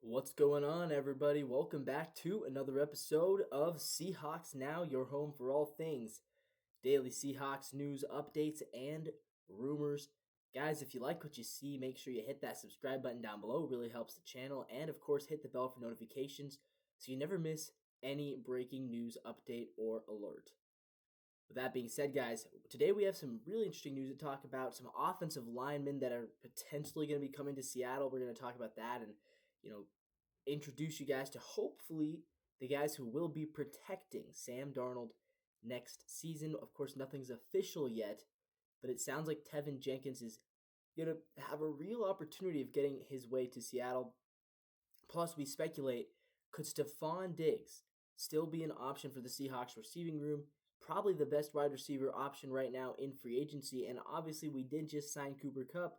What's going on, everybody? Welcome back to another episode of Seahawks Now, your home for all things daily Seahawks news, updates, and rumors. Guys, if you like what you see, make sure you hit that subscribe button down below. It really helps the channel. And, of course, hit the bell for notifications so you never miss any breaking news update or alert. With that being said, guys, today we have some really interesting news to talk about. Some offensive linemen that are potentially going to be coming to Seattle. We're going to talk about that and, introduce you guys to hopefully the guys who will be protecting Sam Darnold next season. Of course, nothing's official yet, but it sounds like Tevin Jenkins is going to have a real opportunity of getting his way to Seattle. Plus, we speculate, could Stefon Diggs still be an option for the Seahawks receiving room? Probably the best wide receiver option right now in free agency, and obviously we did just sign Cooper Kupp.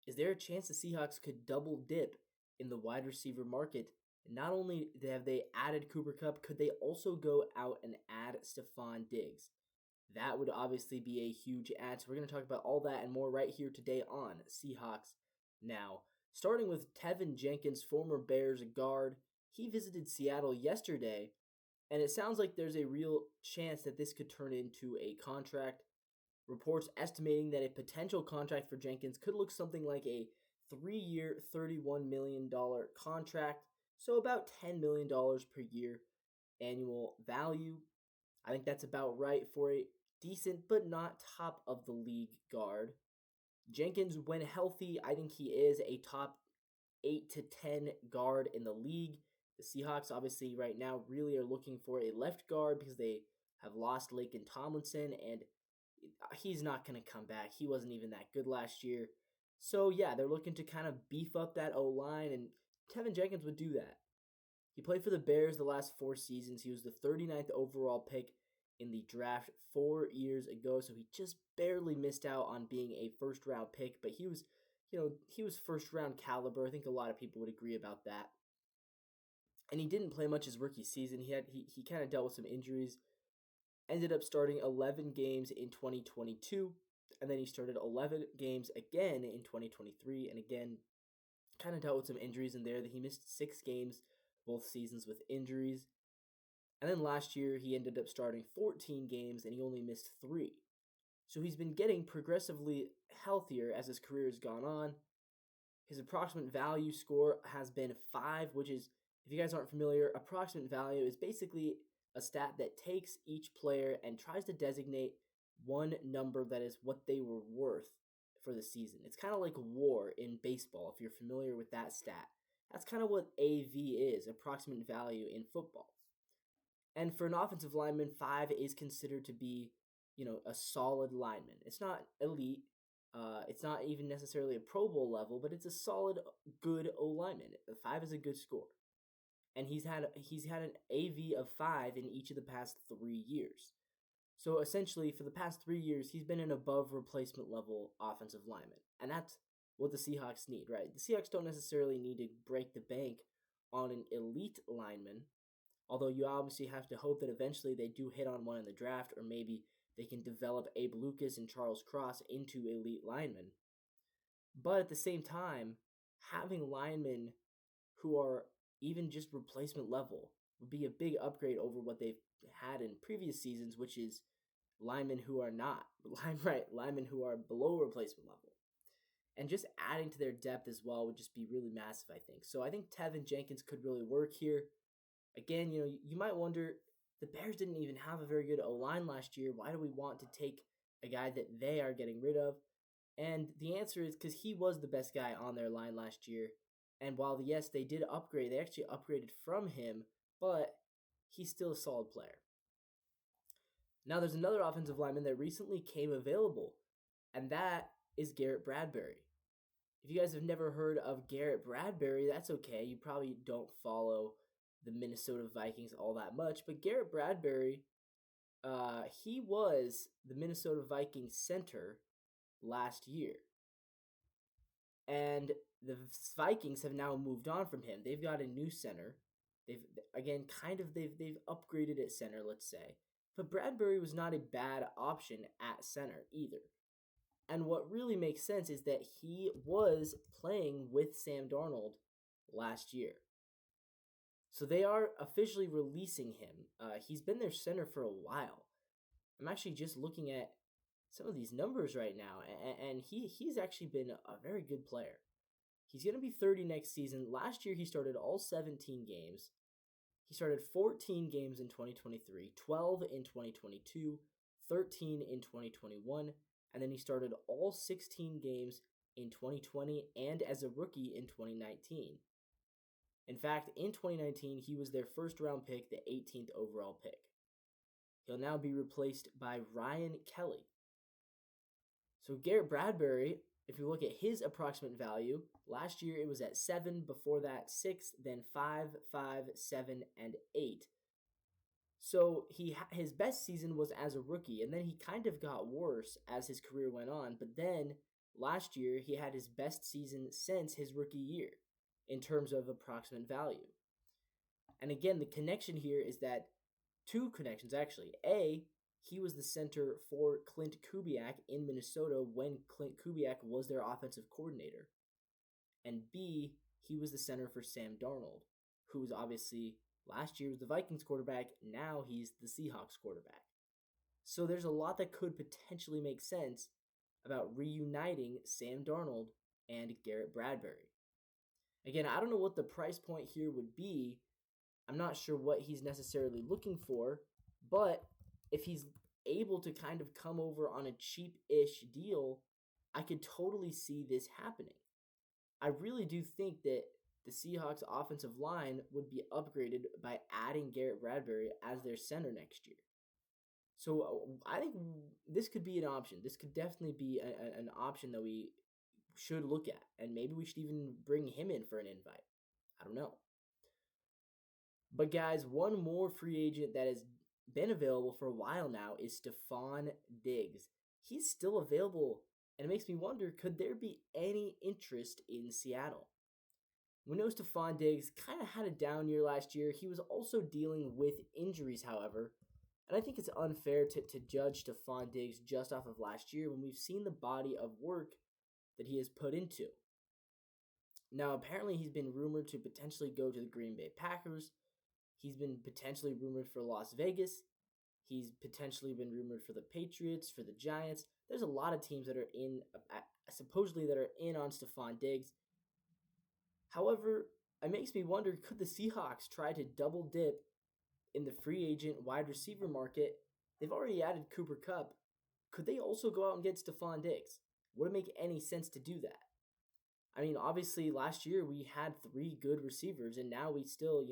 Is there a chance the Seahawks could double dip in the wide receiver market? Not only have they added Cooper Kupp, could they also go out and add Stefon Diggs? That would obviously be a huge add. So we're going to talk about all that and more right here today on Seahawks Now. Starting with Tevin Jenkins, former Bears guard. He visited Seattle yesterday, and it sounds like there's a real chance that this could turn into a contract. Reports estimating that a potential contract for Jenkins could look something like a 3-year, $31 million contract, so about $10 million per year annual value. I think that's about right for a decent but not top of the league guard. Jenkins, when healthy, I think he is a top 8 to 10 guard in the league. The Seahawks, obviously, right now really are looking for a left guard because they have lost Laken Tomlinson, and he's not going to come back. He wasn't even that good last year. So, yeah, they're looking to kind of beef up that O-line, and Tevin Jenkins would do that. He played for the Bears the last 4 seasons. He was the 39th overall pick in the draft 4 years ago, so he just barely missed out on being a first-round pick, but he was first-round caliber. I think a lot of people would agree about that. And he didn't play much his rookie season. He kind of dealt with some injuries. Ended up starting 11 games in 2022, and then he started 11 games again in 2023, and again, kind of dealt with some injuries in there. That he missed 6 games both seasons with injuries. And then last year, he ended up starting 14 games, and he only missed 3. So he's been getting progressively healthier as his career has gone on. His approximate value score has been 5, which is, if you guys aren't familiar, approximate value is basically a stat that takes each player and tries to designate one number that is what they were worth for the season. It's kind of like WAR in baseball, if you're familiar with that stat. That's kind of what AV is, approximate value in football. And for an offensive lineman, 5 is considered to be, a solid lineman. It's not elite. It's not even necessarily a Pro Bowl level, but it's a solid, good O-lineman. 5 is a good score. And he's had an AV of 5 in each of the past 3 years. So essentially, for the past 3 years, he's been an above replacement level offensive lineman. And that's what the Seahawks need, right? The Seahawks don't necessarily need to break the bank on an elite lineman, although you obviously have to hope that eventually they do hit on one in the draft, or maybe they can develop Abe Lucas and Charles Cross into elite linemen. But at the same time, having linemen who are even just replacement level would be a big upgrade over what they've had in previous seasons, which is linemen who are not, linemen who are below replacement level. And just adding to their depth as well would just be really massive, I think. So I think Tevin Jenkins could really work here. Again, you might wonder, the Bears didn't even have a very good O-line last year. Why do we want to take a guy that they are getting rid of? And the answer is because he was the best guy on their line last year. And while, yes, they did upgrade, they actually upgraded from him, but he's still a solid player. Now, there's another offensive lineman that recently came available, and that is Garrett Bradbury. If you guys have never heard of Garrett Bradbury, that's okay. You probably don't follow the Minnesota Vikings all that much, but Garrett Bradbury, he was the Minnesota Vikings center last year. And the Vikings have now moved on from him. They've got a new center. They've upgraded at center, let's say. But Bradbury was not a bad option at center either. And what really makes sense is that he was playing with Sam Darnold last year. So they are officially releasing him. He's been their center for a while. I'm actually just looking at some of these numbers right now, and he's actually been a very good player. He's going to be 30 next season. Last year, he started all 17 games. He started 14 games in 2023, 12 in 2022, 13 in 2021, and then he started all 16 games in 2020 and as a rookie in 2019. In fact, in 2019, he was their first round pick, the 18th overall pick. He'll now be replaced by Ryan Kelly. So Garrett Bradbury, if you look at his approximate value, last year it was at 7, before that 6, then 5, 5, 7, and 8. So his best season was as a rookie, and then he kind of got worse as his career went on. But then last year he had his best season since his rookie year in terms of approximate value. And again, the connection here is that two connections actually. A, he was the center for Clint Kubiak in Minnesota when Clint Kubiak was their offensive coordinator. And B, he was the center for Sam Darnold, who was obviously last year was the Vikings quarterback. Now he's the Seahawks quarterback. So there's a lot that could potentially make sense about reuniting Sam Darnold and Garrett Bradbury. Again, I don't know what the price point here would be. I'm not sure what he's necessarily looking for, but if he's able to kind of come over on a cheap-ish deal, I could totally see this happening. I really do think that the Seahawks offensive line would be upgraded by adding Garrett Bradbury as their center next year. So I think this could be an option. This could definitely be an option that we should look at, and maybe we should even bring him in for an invite. I don't know. But guys, one more free agent that has been available for a while now is Stefon Diggs. He's still available, and it makes me wonder, could there be any interest in Seattle? We know Stefon Diggs kind of had a down year last year. He was also dealing with injuries, however, and I think it's unfair to judge Stefon Diggs just off of last year when we've seen the body of work that he has put into. Now, apparently he's been rumored to potentially go to the Green Bay Packers. He's been potentially rumored for Las Vegas. He's potentially been rumored for the Patriots, for the Giants. There's a lot of teams that are supposedly in on Stefon Diggs. However, it makes me wonder, could the Seahawks try to double dip in the free agent wide receiver market? They've already added Cooper Kupp. Could they also go out and get Stefon Diggs? Would it make any sense to do that? I mean, obviously, last year we had 3 good receivers, and now we still,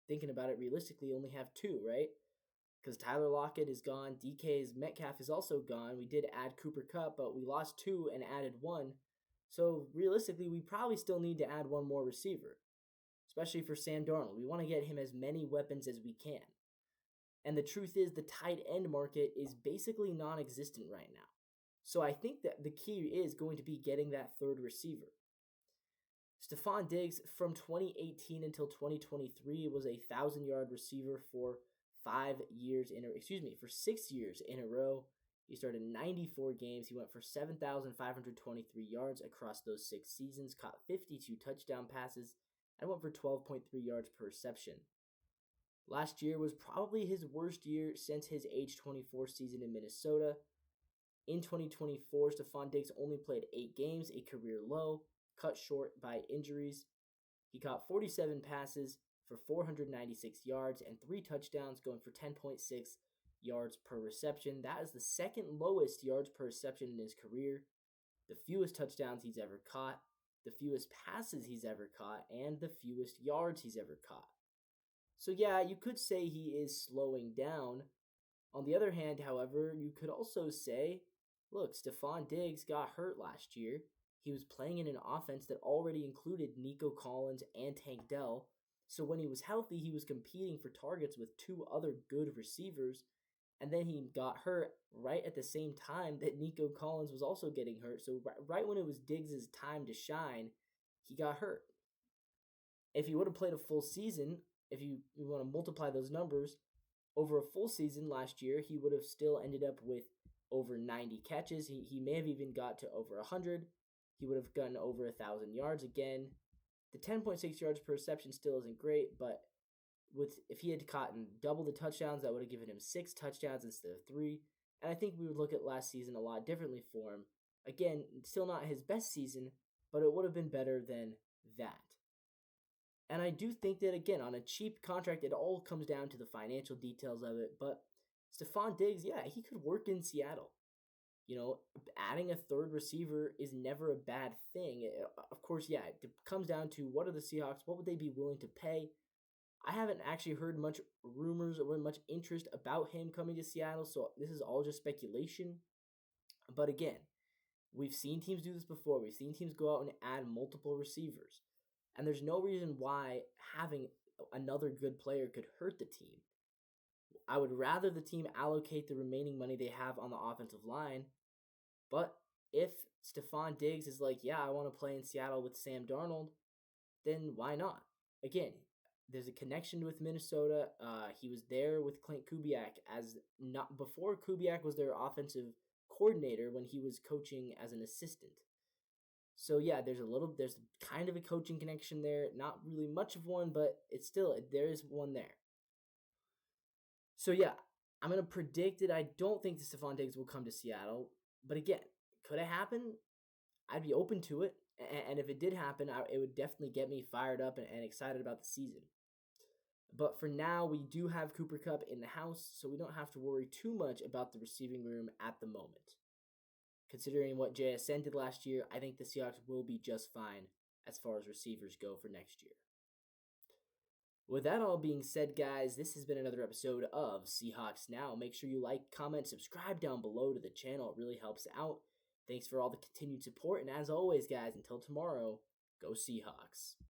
thinking about it realistically, only have 2, right? Because Tyler Lockett is gone, DK's Metcalf is also gone. We did add Cooper Kupp, but we lost 2 and added 1. So realistically, we probably still need to add 1 more receiver, especially for Sam Darnold. We want to get him as many weapons as we can. And the truth is, the tight end market is basically non-existent right now. So I think that the key is going to be getting that 3rd receiver. Stefon Diggs, from 2018 until 2023, was a 1,000-yard receiver for 6 years in a row. He started 94 games. He went for 7,523 yards across those 6 seasons, caught 52 touchdown passes, and went for 12.3 yards per reception. Last year was probably his worst year since his age 24 season in Minnesota. In 2024, Stefon Diggs only played 8 games, a career low, cut short by injuries. He caught 47 passes for 496 yards and 3 touchdowns, going for 10.6 yards per reception. That is the 2nd lowest yards per reception in his career, the fewest touchdowns he's ever caught, the fewest passes he's ever caught, and the fewest yards he's ever caught. So yeah, you could say he is slowing down. On the other hand, however, you could also say, look, Stefon Diggs got hurt last year. He was playing in an offense that already included Nico Collins and Tank Dell. So when he was healthy, he was competing for targets with 2 other good receivers. And then he got hurt right at the same time that Nico Collins was also getting hurt. So right when it was Diggs' time to shine, he got hurt. If he would have played a full season, if you want to multiply those numbers, over a full season last year, he would have still ended up with over 90 catches. He may have even got to over 100. He would have gotten over 1,000 yards again. The 10.6 yards per reception still isn't great, but if he had gotten double the touchdowns, that would have given him 6 touchdowns instead of 3. And I think we would look at last season a lot differently for him. Again, still not his best season, but it would have been better than that. And I do think that, again, on a cheap contract, it all comes down to the financial details of it. But Stefon Diggs, yeah, he could work in Seattle. Adding a third receiver is never a bad thing. Of course, yeah, it comes down to what are the Seahawks, what would they be willing to pay? I haven't actually heard much rumors or much interest about him coming to Seattle, so this is all just speculation. But again, we've seen teams do this before. We've seen teams go out and add multiple receivers. And there's no reason why having another good player could hurt the team. I would rather the team allocate the remaining money they have on the offensive line. But if Stefon Diggs is like, yeah, I want to play in Seattle with Sam Darnold, then why not? Again, there's a connection with Minnesota. He was there with Clint Kubiak not before Kubiak was their offensive coordinator when he was coaching as an assistant. So yeah, there's kind of a coaching connection there. Not really much of one, but there is one there. So yeah, I'm going to predict that I don't think the Stefon Diggs will come to Seattle. But again, could it happen? I'd be open to it. And if it did happen, it would definitely get me fired up and excited about the season. But for now, we do have Cooper Kupp in the house, so we don't have to worry too much about the receiving room at the moment. Considering what JSN did last year, I think the Seahawks will be just fine as far as receivers go for next year. With that all being said, guys, this has been another episode of Seahawks Now. Make sure you like, comment, subscribe down below to the channel. It really helps out. Thanks for all the continued support. And as always, guys, until tomorrow, go Seahawks.